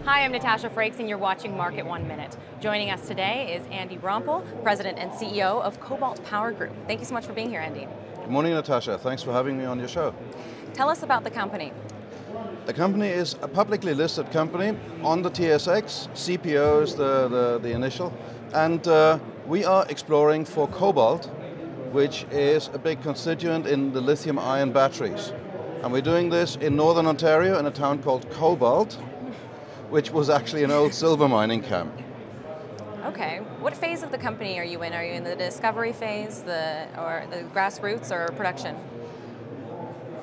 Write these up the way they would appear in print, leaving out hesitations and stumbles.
Hi, I'm Natasha Frakes, and you're watching Market 1 Minute. Joining us today is Andy Rompel, President and CEO of Cobalt Power Group. Thank you so much for being here, Andy. Good morning, Natasha. Thanks for having me on your show. Tell us about the company. The company is a publicly listed company on the TSX. CPO is the initial. And we are exploring for cobalt, which is a big constituent in the lithium-ion batteries. And we're doing this in Northern Ontario in a town called Cobalt, which was actually an old silver mining camp. Okay. What phase of the company are you in? Are you in the discovery phase, or the grassroots, or production?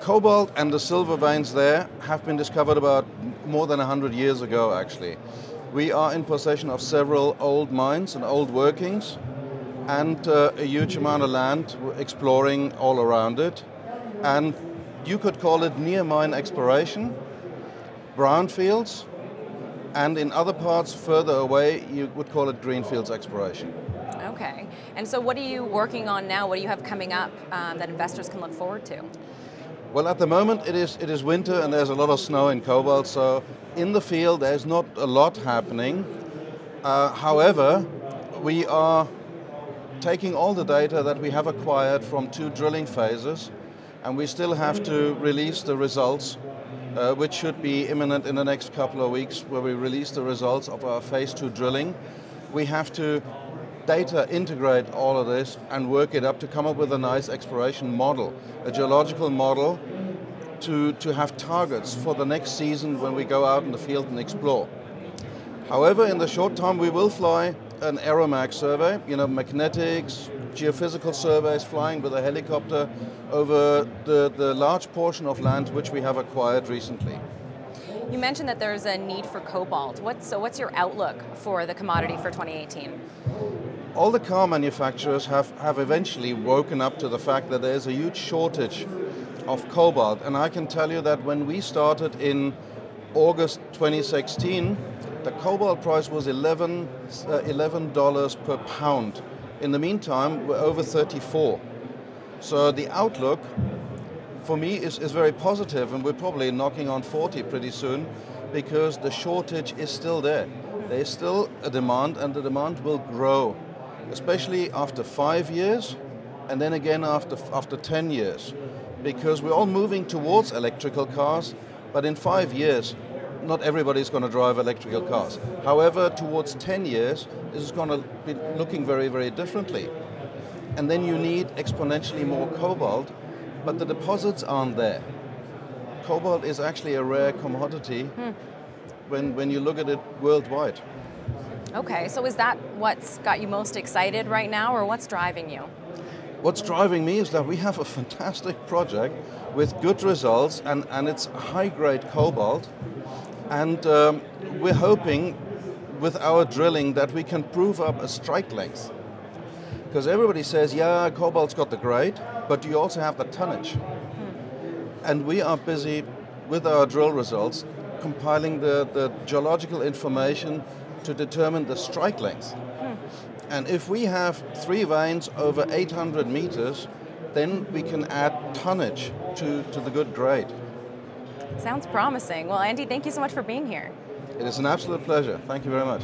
Cobalt and the silver veins there have been discovered about more than 100 years ago, actually. We are in possession of several old mines and old workings, and a huge amount of land. We're exploring all around it. And you could call it near mine exploration, brownfields, and in other parts further away, you would call it greenfields exploration. Okay. And so what are you working on now? What do you have coming up that investors can look forward to? Well, at the moment it is winter and there's a lot of snow in Cobalt, so in the field there's not a lot happening. However, we are taking all the data that we have acquired from 2 drilling phases, and we still have to release the results, which should be imminent in the next couple of weeks, where we release the results of our phase 2 drilling. We have to data integrate all of this and work it up to come up with a nice exploration model, a geological model to have targets for the next season when we go out in the field and explore. However, in the short time we will fly an aeromag survey, magnetics, geophysical surveys, flying with a helicopter over the large portion of land which we have acquired recently. You mentioned that there's a need for cobalt. What's your outlook for the commodity for 2018? All the car manufacturers have eventually woken up to the fact that there's a huge shortage of cobalt. And I can tell you that when we started in August 2016, the cobalt price was $11 per pound. In the meantime, we're over 34. So the outlook for me is very positive, and we're probably knocking on 40 pretty soon, because the shortage is still there. There's still a demand, and the demand will grow, especially after 5 years, and then again after 10 years, because we're all moving towards electrical cars, but in 5 years, not everybody's going to drive electrical cars. However, towards 10 years, this is going to be looking very, very differently. And then you need exponentially more cobalt, but the deposits aren't there. Cobalt is actually a rare commodity when you look at it worldwide. Okay, so is that what's got you most excited right now, or what's driving you? What's driving me is that we have a fantastic project with good results, and it's high-grade cobalt. And we're hoping with our drilling that we can prove up a strike length. Because everybody says, yeah, cobalt's got the grade, but you also have the tonnage. And we are busy with our drill results compiling the geological information to determine the strike length. And if we have 3 veins over 800 meters, then we can add tonnage to the good grade. Sounds promising. Well, Andy, thank you so much for being here. It is an absolute pleasure. Thank you very much.